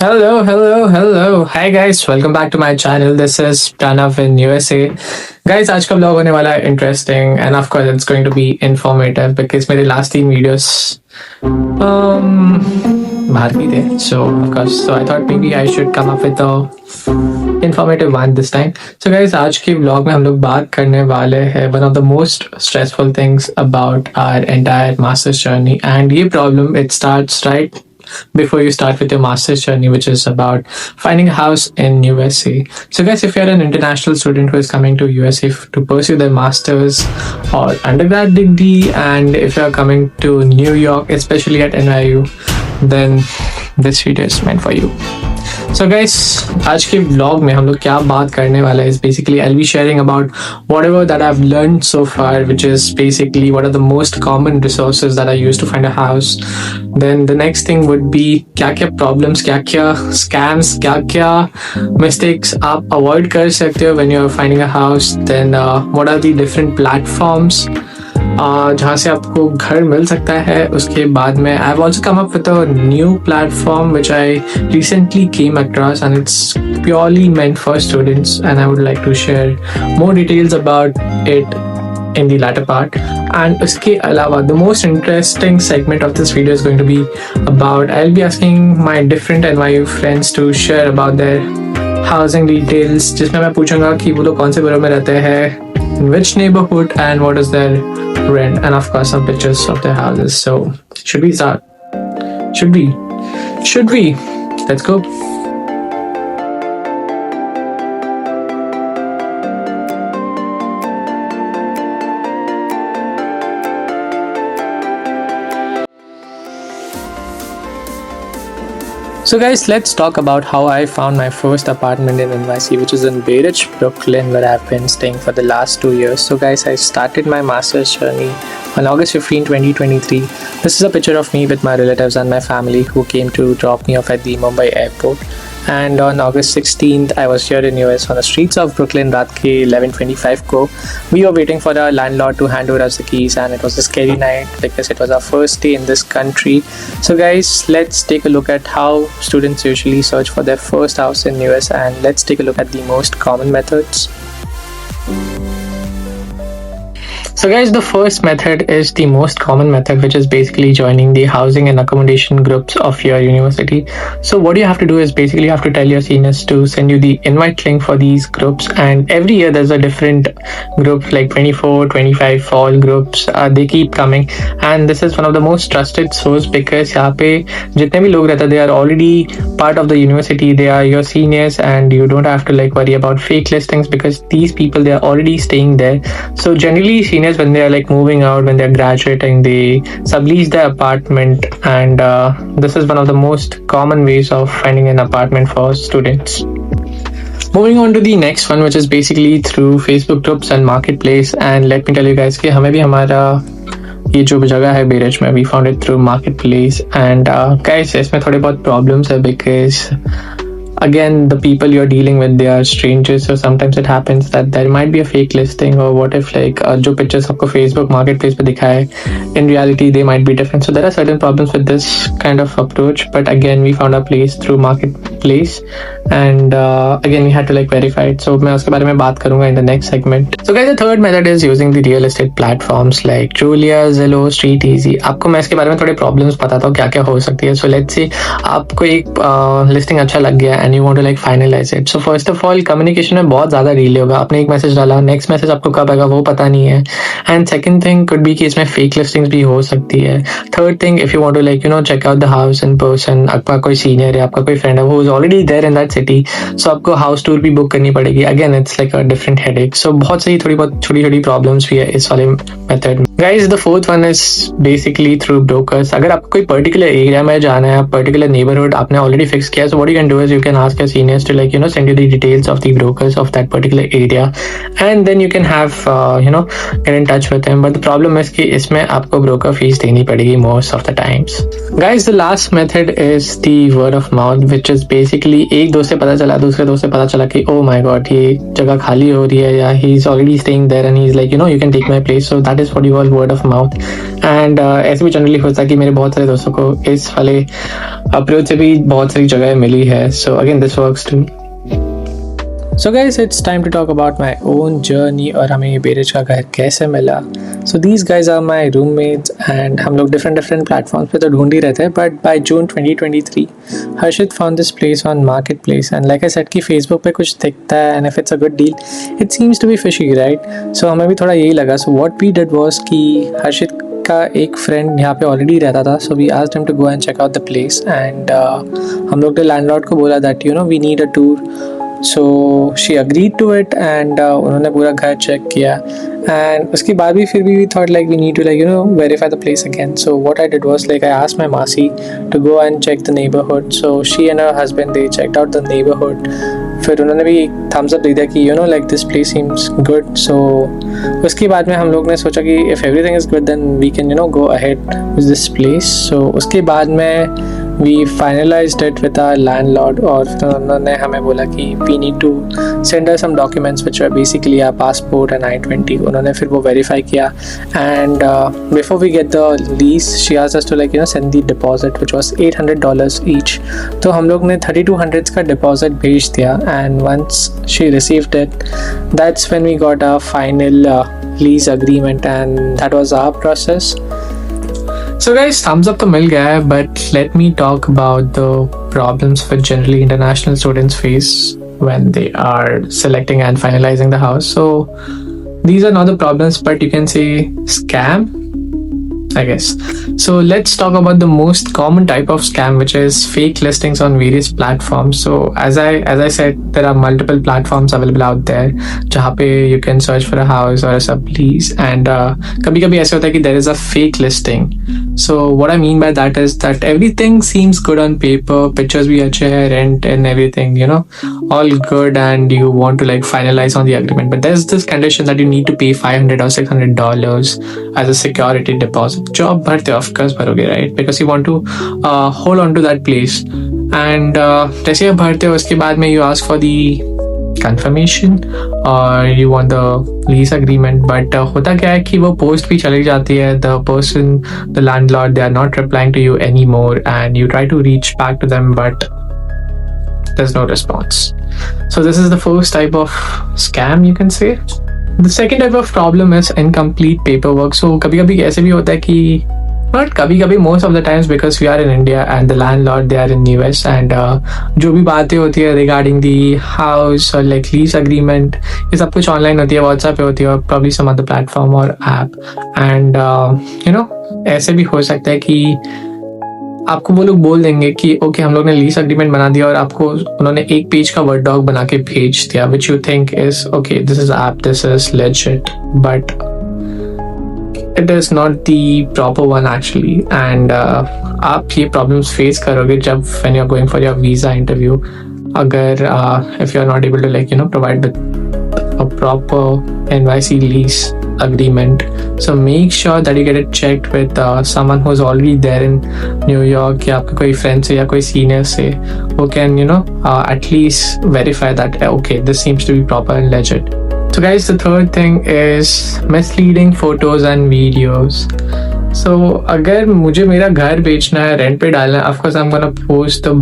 Hello. Hi guys, welcome back to my channel. This is Pranav in USA. Guys, आज का vlog होने वाला है interesting and of course it's going to be informative because मेरे last 3 videos बाहर की थे. So I thought maybe I should come up with a informative one this time. So guys, आज के vlog में हम लोग बात करने वाले हैं one of the most stressful things about our entire master's journey, and ये problem it starts right before you start with your master's journey, which is about finding a house in USA. So guys, if you're an international student who is coming to USA to pursue their master's or undergrad degree, and if you're coming to New York, especially at NYU, then this video is meant for you. So guys, आज के vlog में हम लोग क्या बात करने वाला है is basically I'll be sharing about whatever that I've learned so far, which is basically what are the most common resources that I use to find a house. Then the next thing would be क्या problems, क्या scams, क्या mistakes आप avoid कर सकते हो when you're finding a house. Then what are the different platforms जहाँ से आपको घर मिल सकता है. उसके बाद में I've also come up with a new platform which I recently came across, and it's purely meant for students, and I would like to share more details about it in the latter part. And उसके अलावा the most interesting segment of this video is going to be about I'll be asking my different NYU friends to share about their housing details, जिसमें मैं पूछूंगा कि वो लोग कौन से बरों में रहते हैं, in which neighborhood, and what is their rent, and of course some pictures of their houses. So should we start? Should we? Let's go. So guys, let's talk about how I found my first apartment in NYC, which is in Bay Ridge, Brooklyn, where I've been staying for the last 2 years. So guys, I started my master's journey on August 15, 2023. This is a picture of me with my relatives and my family who came to drop me off at the Mumbai airport. And on August 16th, I was here in US on the streets of Brooklyn, रात के 11:25 को. We were waiting for our landlord to hand over us the keys, and it was a scary night because it was our first day in this country. So guys, let's take a look at how students usually search for their first house in US, and let's take a look at the most common methods. So guys, the first method is the most common method, which is basically joining the housing and accommodation groups of your university. So what you have to do is basically you have to tell your seniors to send you the invite link for these groups, and every year there's a different group like 24, 25 fall groups. They keep coming, and this is one of the most trusted source because यहाँ पे जितने भी लोग रहते हैं, they are already part of the university. They are your seniors, and you don't have to like worry about fake listings because these people, they are already staying there. So generally seniors, when they are like moving out, when they are graduating, they sublease their apartment, and this is one of the most common ways of finding an apartment for students. Moving on to the next one, which is basically through Facebook groups and marketplace. And let me tell you guys कि हमें भी हमारा ये जो जगह है bearish में, we found it through marketplace. And guys, इसमें थोड़े बहुत problems है because again, the people you're dealing with, they are strangers, so sometimes it happens that there might be a fake listing, or what if like जो pictures आपको Facebook marketplace पे दिखा है, in reality they might be different. So there are certain problems with this kind of approach, but again we found a place through marketplace, and again we had to like verify it. So मैं उसके बारे में बात करूँगा in the next segment. So guys, the third method is using the real estate platforms like Julia, Zillow, Street Easy. आपको मैं इसके बारे में थोड़े problems बताता हूँ क्या क्या हो सकती है. So let's say आपको एक listing अच्छा लग गया and you want to like finalize it. So first of all, communication में बहुत ज़्यादा डिले होगा. आपने एक मैसेज डाला, नेक्स्ट मैसेज आपको कब आएगा वो पता नहीं है. And second thing could be कि इसमें फेक लिस्टिंग्स भी हो सकती है. Third thing, if you want to like check out the house in person, आपका कोई सीनियर है, आपका कोई फ्रेंड है, वो is already there in that city, so आपको हाउस टूर भी बुक करनी पड़ेगी. Again it's like a different headache. So बहुत सारी थोड़ी बहुत छोटी छोटी प्रॉब्लम्स भी है इस वाले मेथड में. Guys, the fourth one is basically through brokers. अगर आपको कोई पर्टिकुलर एरिया में जाना है, पर्टिकुलर नेबरहुड आपने ऑलरेडी फिक्स किया, so what you can do is you can ask your seniors to like send you the details of the brokers of that particular area, and then you can have get in touch with them. But the problem is कि इसमें आपको broker fees देनी पड़ेगी most of the times. Guys, the last method is the word of mouth, which is basically एक दोस्त से पता चला, दूसरे दोस्त से पता चला कि oh my god ये जगह खाली हो रही है, या he is already staying there and he is like you can take my place. So that is what you all word of mouth. And ऐसे भी जनरली होता है कि मेरे बहुत सारे दोस्तों को इस वाले अप्रोच से भी बहुत सारी जगह मिली है. So again, this works too. So guys, it's time to talk about my own journey और हमें ये बेरिज का घर कैसे मिला. So these guys are my roommates and हम लोग different platforms पे तो ढूंढ ही रहते हैं. But by June 2023, Harshit found this place on marketplace and like I said कि Facebook पे कुछ दिखता है and if it's a good deal, it seems to be fishy, right? So हमें भी थोड़ा यही लगा. So what we did was कि हर्षित का एक फ्रेंड यहाँ पे ऑलरेडी रहता था. So we asked him to go and check out the place and हम लोग ने लैंडलॉर्ड को बोला that we need a tour. So she agreed to it and उन्होंने पूरा घर चेक किया and उसके बाद भी फिर भी we thought like we need to verify the place again. So what I did was like I asked my Masi to go and check the neighborhood. So she and her husband they checked out the neighborhood. फिर उन्होंने भी thumbs up दे दिया कि like this place seems good. So उसके बाद में हम लोग ने सोचा कि if everything is good then we can go ahead with this place. So उसके बाद में we finalized it with our landlord और फिर उन्होंने हमें बोला कि we need to send her some documents which were basically our passport and I-20. उन्होंने फिर वो verify किया and before we get the lease she asked us to send the deposit which was $800 each. तो हम लोग ने 3200 का deposit भेज दिया and once she received it that's when we got our final lease agreement and that was our process. So guys, thumbs up to मिल गया है, but let me talk about the problems which generally international students face when they are selecting and finalizing the house. So these are not the problems, but you can say scam, I guess. So let's talk about the most common type of scam, which is fake listings on various platforms. So as I said, there are multiple platforms available out there जहाँ पे you can search for a house or a sublease and कभी-कभी ऐसे होता है कि there is a fake listing. So what I mean by that is that everything seems good on paper, pictures भी अच्छे हैं, rent and everything, all good and you want to finalize on the agreement. But there's this condition that you need to pay $500 or $600 as a security deposit. जो आप भरते हो, of course भरोगे, right? Because you want to hold on to that place. And जैसे आप भरते हो उसके बाद में you ask for the confirmation or you want the lease agreement. But होता क्या है कि वो post भी चली जाती है. The person, the landlord, they are not replying to you anymore and you try to reach back to them but there's no response. So this is the first type of scam you can say. The second type of problem is incomplete paperwork. So कभी-कभी ऐसे भी होता है कि not कभी-कभी, most of the times because we are in India and the landlord they are in US and जो भी बातें होती है regarding the house or lease agreement ये सब कुछ online होती है, WhatsApp पे होती है और probably some other platform or app and ऐसे भी हो सकता है कि आपको वो लोग बोल देंगे कि ओके हम लोग ने लीज अग्रीमेंट बना दिया और आपको उन्होंने एक पेज का वर्ड डॉक बना के भेज दिया which you think is okay this is app, this is legit, but it is not the proper one actually and आप ये प्रॉब्लम्स फेस करोगे जब when you are going for your visa interview अगर if you are not able to provide a proper NYC lease agreement. So make sure that you get it checked with someone who's already there in New York या आपका कोई friend से या कोई senior से who can at least verify that okay this seems to be proper and legit. So guys, the third thing is misleading photos and videos. So अगर मुझे मेरा घर बेचना है, रेंट पे डालना है, of course I'm gonna post the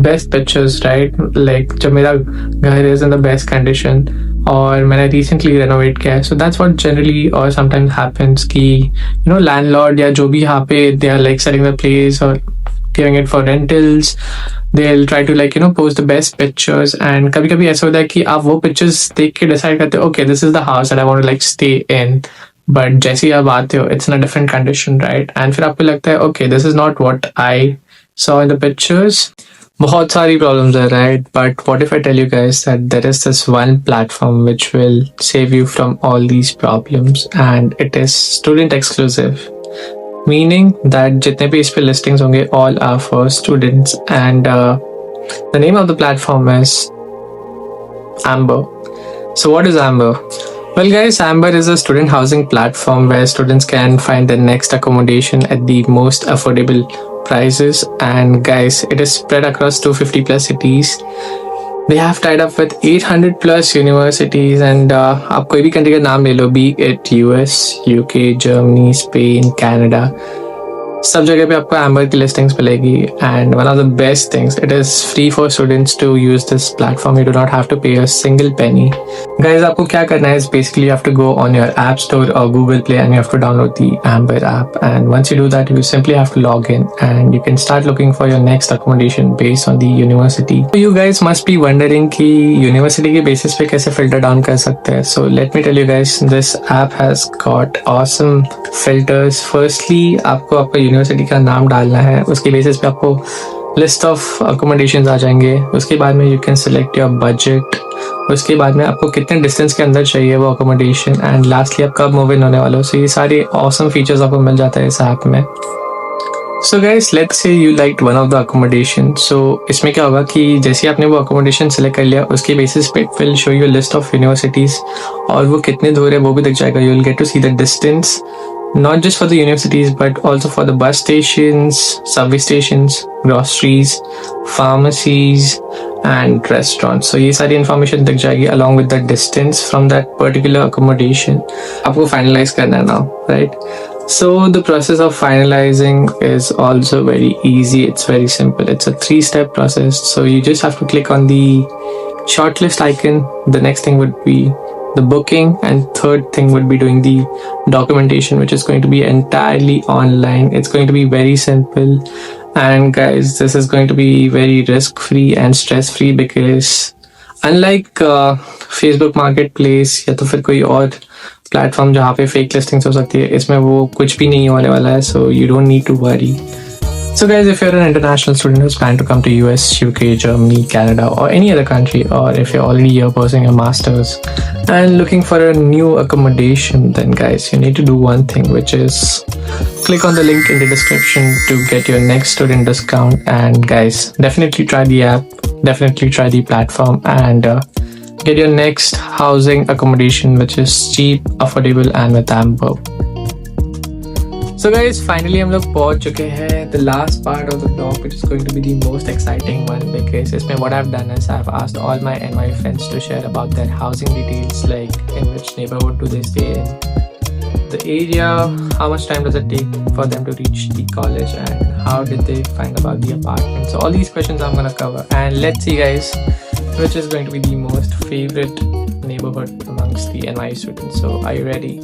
best pictures, right? Like जब मेरा घर is in the best condition और मैंने रिसेंटली रेनोवेट किया है. सो दैट्स व्हाट जनरली और समटाइम्स हैपेंस कि लैंडलॉर्ड या जो भी यहाँ पे they are selling the place और giving it for rentals, they will try to post the best pictures and कभी कभी ऐसा होता है कि आप वो पिक्चर्स देख के डिसाइड करते हो okay this is the house that I want to stay in, but जैसे ही आप आते हो it's in a different condition, right? And फिर आपको लगता है okay this is not what I saw in the pictures. बहुत सारी प्रॉब्लम्स है, right? But what if I tell you guys that there is this one platform which will save you from all these problems and it is student exclusive, meaning that जितने भी इस पे listings होंगे all are for students and the name of the platform is Amber. So what is Amber? Well guys, Amber is a student housing platform where students can find their next accommodation at the most affordable prices, and guys it is spread across 250 plus cities. They have tied up with 800 plus universities and आप कोई भी country का नाम ले लो, be it US, UK, Germany, Spain, Canada, सब जगह पे आपको एम्बर की लिस्टिंग्स मिलेगी. And one of the best things, it is free for students to use this platform. You do not have to pay a single penny. Guys, आपको क्या करना है is basically you have to go on your app store और Google Play and you have to download the Amber app. And once you do that, you simply have to log in and you can start looking for your next accommodation based on the university. You guys must be wondering कि university के basis पे कैसे filter down कर सकते हैं. So let me tell you guys, this app has got awesome filters. Firstly, आपको आपका university का नाम डालना है, उसके बेसिस पे आपको लिस्ट ऑफ अकोमोडेशंस आ जाएंगे. उसके बाद में you can select your budget. उसके बाद में आपको कितने डिस्टेंस के अंदर चाहिए वो अकोमोडेशन, एंड लास्टली आप कब मूव इन होने वाले हो. सो ये सारे ऑसम फीचर्स आपको मिल जाता है इस ऐप में. So guys, let's say you like one of the accommodation. सो इसमें क्या होगा कि जैसे आपने वो अकोमोडेशन सेलेक्ट कर लिया, उसके बेसिस पे it will show you list of universities और वो कितने दूर है वो भी दिख जाएगा. You will get to see the distance, not just for the universities but also for the bus stations, subway stations, groceries, pharmacies and restaurants. So ये सारी information दिख जाएगी along with the distance from that particular accommodation. आपको finalize करना है now, right? So the process of finalizing is also very easy. It's very simple. It's a 3-step process. So you just have to click on the shortlist icon. The next thing would be the booking, and third thing would be doing the documentation, which is going to be entirely online. It's going to be very simple, and guys, this is going to be very risk free and stress free because unlike Facebook Marketplace या तो फिर कोई और platform जहाँ पे fake listings हो सकती है, इसमें वो कुछ भी नहीं होने वाला है. so you don't need to worry. So guys, if you're an international student who's planning to come to US, UK, Germany, Canada or any other country, or if you're already here pursuing your masters and looking for a new accommodation, then guys, you need to do one thing, which is click on the link in the description to get your next student discount. And guys, definitely try the app, definitely try the platform, and get your next housing accommodation which is cheap, affordable and with Amber. So guys, finally हम लोग पहुंच चुके हैं the last part of the blog, which is going to be the most exciting one, because इसमें what I've done is I've asked all my NYU friends to share about their housing details, like in which neighborhood do they stay in, the area, how much time does it take for them to reach the college, and how did they find about the apartment. So all these questions I'm gonna cover, and let's see guys which is going to be the most favorite neighborhood amongst the NYU students. So are you ready?